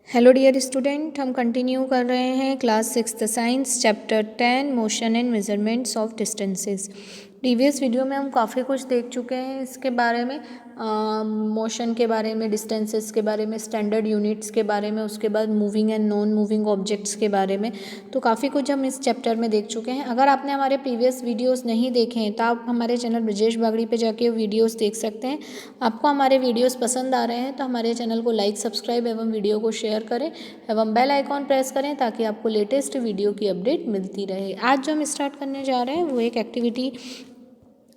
Hello dear student, हम continue कर रहे हैं class 6th science chapter 10 motion and measurements of distances. Previous video में हम काफ़ी कुछ देख चुके हैं इसके बारे में, मोशन के बारे में, डिस्टेंसेस के बारे में, स्टैंडर्ड यूनिट्स के बारे में, उसके बाद moving and non moving objects के बारे में। तो काफ़ी कुछ हम इस चैप्टर में देख चुके हैं। अगर आपने हमारे प्रीवियस वीडियोस नहीं देखे हैं तो आप हमारे चैनल ब्रजेश बागड़ी पे जाके वीडियोस देख सकते हैं। आपको हमारे वीडियोस पसंद आ रहे हैं तो हमारे चैनल को लाइक, सब्सक्राइब एवं वीडियो को शेयर करें एवं बेल आइकॉन प्रेस करें ताकि आपको लेटेस्ट वीडियो की अपडेट मिलती रहे। आज जो हम स्टार्ट करने जा रहे हैं वो एक एक्टिविटी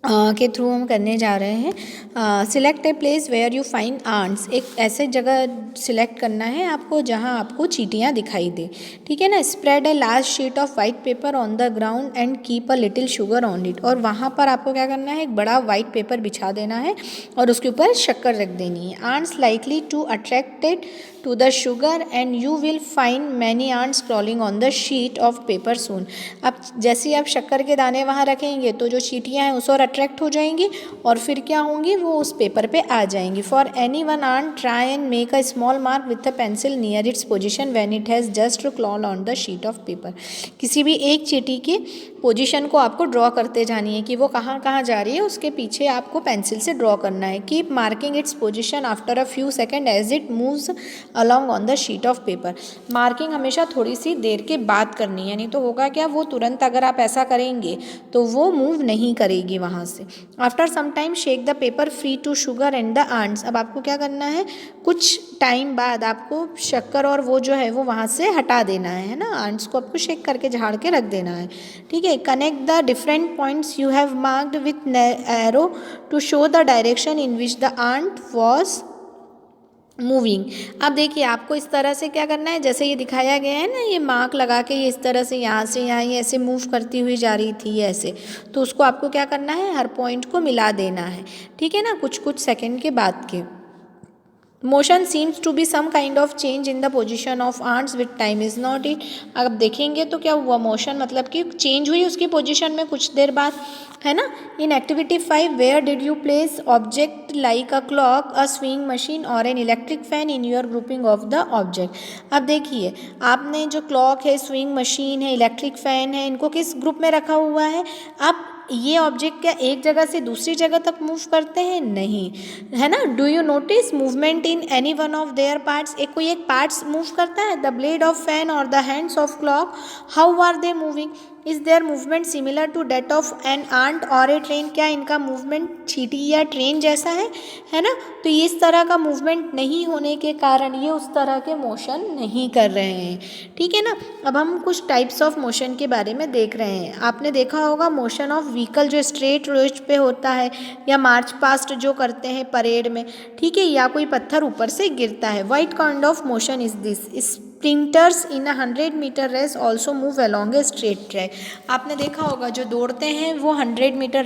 के थ्रू हम करने जा रहे हैं। Select a place where you find ants. एक ऐसे जगह सिलेक्ट करना है आपको जहां आपको चींटियां दिखाई दे, ठीक है ना। Spread a large sheet of white paper on the ground and keep a little sugar on it. और वहां पर आपको क्या करना है, एक बड़ा वाइट पेपर बिछा देना है और उसके ऊपर शक्कर रख देनी है। Ants likely to attracted to the sugar and you will find many ants crawling on the sheet of paper soon। अब जैसे ही आप शक्कर के दाने वहाँ रखेंगे तो जो चींटियाँ हैं उस और अट्रैक्ट हो जाएंगी और फिर क्या होंगी, वो उस पेपर पे आ जाएंगी। For any one ant try and make a small mark with a pencil near its position when it has just crawled on the sheet of paper। किसी भी एक चींटी की पोजीशन को आपको ड्रॉ करते जानी है कि वो कहाँ कहाँ जा रही है, उसके पीछे आपको पेंसिल से ड्रॉ करना है। Keep marking its position after a few second as it moves along on the sheet of paper. Marking हमेशा थोड़ी सी देर के बाद करनी है, नहीं तो होगा क्या, वो तुरंत अगर आप ऐसा करेंगे तो वो मूव नहीं करेगी वहाँ से। After some time shake the paper free to sugar and the ants. अब आपको क्या करना है, कुछ टाइम बाद आपको शक्कर और वो जो है वो वहाँ से हटा देना है ना। आंट्स को आपको शेक करके झाड़ के रख देना है, ठीक है। Connect the different points you have marked with arrow to show the direction in which the ant was moving. अब देखिए आपको इस तरह से क्या करना है, जैसे ये दिखाया गया है ना, ये मार्क लगा के ये इस तरह से यहाँ से यहाँ ये ऐसे मूव करती हुई जा रही थी ऐसे, तो उसको आपको क्या करना है, हर पॉइंट को मिला देना है, ठीक है ना, कुछ कुछ सेकंड के बाद के। Motion seems to be some kind of change in the position of ants with time is not it. अब देखेंगे तो क्या हुआ, मोशन मतलब कि चेंज हुई उसकी पोजिशन में कुछ देर बाद, है ना। In activity 5 where did you place object like a clock, a swing machine और an electric fan in your grouping of the object. अब देखिए आपने जो क्लॉक है, स्विंग मशीन है, इलेक्ट्रिक फैन है, इनको किस ग्रुप में रखा हुआ है। आप ये ऑब्जेक्ट क्या एक जगह से दूसरी जगह तक मूव करते हैं, नहीं, है ना। Do you notice movement in any one of their parts. एक कोई एक पार्ट्स मूव करता है, द ब्लेड ऑफ फैन और the hands of clock, how are they moving. Is there movement similar to that of an ant और a train. क्या इनका movement चींटी या ट्रेन जैसा है ना। तो ये इस तरह का मूवमेंट नहीं होने के कारण ये उस तरह के मोशन नहीं कर रहे हैं, ठीक है ना। अब हम कुछ टाइप्स ऑफ मोशन के बारे में देख रहे हैं। आपने देखा होगा मोशन ऑफ व्हीकल जो स्ट्रेट रोड पे होता है, या मार्च पास्ट जो करते हैं परेड में, ठीक है, या कोई पत्थर ऊपर से गिरता है। What kind of motion is this. Sprinters in 100 metre race also move along a straight track. आपने देखा होगा जो दौड़ते हैं वो 100 मीटर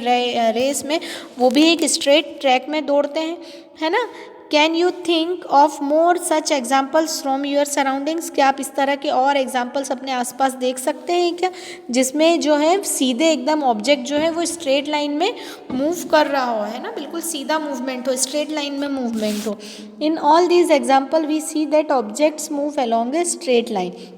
रेस में वो भी एक स्ट्रेट ट्रैक में दौड़ते हैं, है ना। Can you think of more such examples from your surroundings. क्या आप इस तरह के और एग्जाम्पल्स अपने आसपास देख सकते हैं क्या, जिसमें जो है सीधे एकदम ऑब्जेक्ट जो है वो स्ट्रेट लाइन में मूव कर रहा हो, है ना, बिल्कुल सीधा मूवमेंट हो, स्ट्रेट लाइन में मूवमेंट हो। In all these example we see that objects move along a straight line.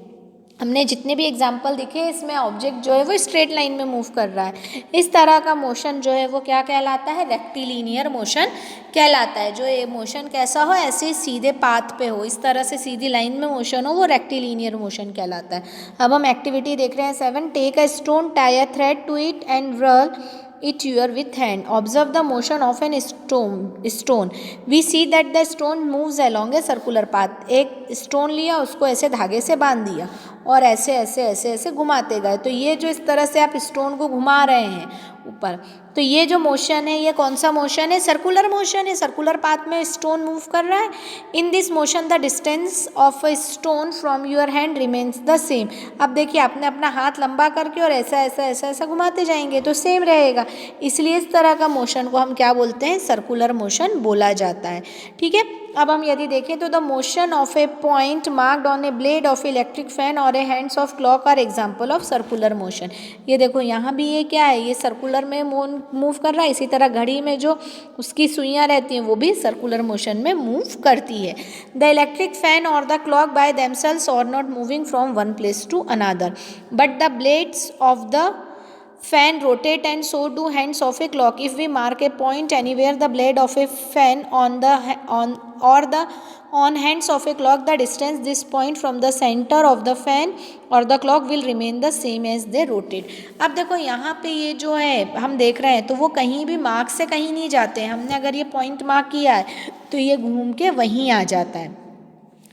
हमने जितने भी एग्जाम्पल दिखे इसमें ऑब्जेक्ट जो है वो स्ट्रेट लाइन में मूव कर रहा है। इस तरह का मोशन जो है वो क्या कहलाता है, रेक्टिलिनियर मोशन कहलाता है। जो ये मोशन कैसा हो, ऐसे सीधे पाथ पे हो, इस तरह से सीधी लाइन में मोशन हो, वो रेक्टिलिनियर मोशन कहलाता है। अब हम एक्टिविटी देख रहे हैं 7। Take a stone, tie a thread to it and roll it your with hand. Observe the motion of an stone. We see that the stone moves along a circular path। एक stone लिया, उसको ऐसे धागे से बांध दिया और ऐसे ऐसे ऐसे ऐसे घुमाते गए, तो ये जो इस तरह से आप स्टोन को घुमा रहे हैं ऊपर, तो ये जो मोशन है ये कौन सा मोशन है, सर्कुलर मोशन है। सर्कुलर पाथ में स्टोन मूव कर रहा है। In this motion the distance of a stone from your hand remains the same. अब देखिए आपने अपना हाथ लंबा करके और ऐसा ऐसा ऐसा ऐसा घुमाते जाएंगे तो सेम रहेगा, इसलिए इस तरह का मोशन को हम क्या बोलते हैं, सर्कुलर मोशन बोला जाता है, ठीक है। अब हम यदि देखें तो the motion of a point marked on a blade of electric fan और a hands of clock are example of circular motion. ये देखो यहाँ भी ये क्या है, ये सर्कुलर में मूव कर रहा है। इसी तरह घड़ी में जो उसकी सुइयाँ रहती हैं वो भी सर्कुलर मोशन में मूव करती है। द इलेक्ट्रिक फैन और the clock by themselves are not moving from one place to another but the blades of the fan rotate and so do hands of a clock. If we mark a point anywhere the blade of a fan on the hands of a clock, the distance this point from the center of the fan or the clock will remain the same as they rotate. अब देखो यहाँ पे ये जो है हम देख रहे हैं तो वो कहीं भी मार्क से कहीं नहीं जाते हैं। हमने अगर ये पॉइंट मार्क किया है तो ये घूम के वहीं आ जाता है,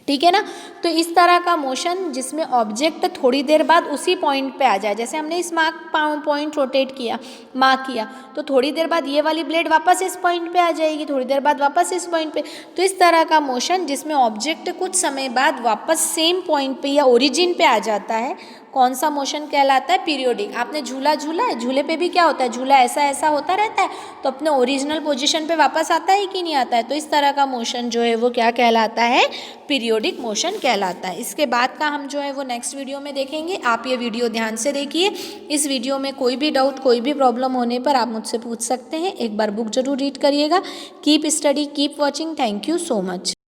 ठीक है ना। तो इस तरह का मोशन जिसमें ऑब्जेक्ट थोड़ी देर बाद उसी पॉइंट पे आ जाए, जैसे हमने इस पॉइंट रोटेट किया, मार्क किया, तो थोड़ी देर बाद ये वाली ब्लेड वापस इस पॉइंट पे आ जाएगी, थोड़ी देर बाद वापस इस पॉइंट पे। तो इस तरह का मोशन जिसमें ऑब्जेक्ट कुछ समय बाद वापस सेम पॉइंट पे या ओरिजिन पे आ जाता है, कौन सा मोशन कहलाता है? पीरियोडिक। आपने झूला झूला है, झूले पे भी क्या होता है, झूला ऐसा ऐसा होता रहता है तो अपने ओरिजिनल पोजीशन पे वापस आता है कि नहीं आता है। तो इस तरह का मोशन जो है वो क्या कहलाता है? पीरियोडिक मोशन कहलाता है। इसके बाद का हम जो है वो नेक्स्ट वीडियो में देखेंगे। आप ये वीडियो ध्यान से देखिए। इस वीडियो में कोई भी डाउट, कोई भी प्रॉब्लम होने पर आप मुझसे पूछ सकते हैं। एक बार बुक जरूर रीड करिएगा। Keep study, keep watching. Thank you so much.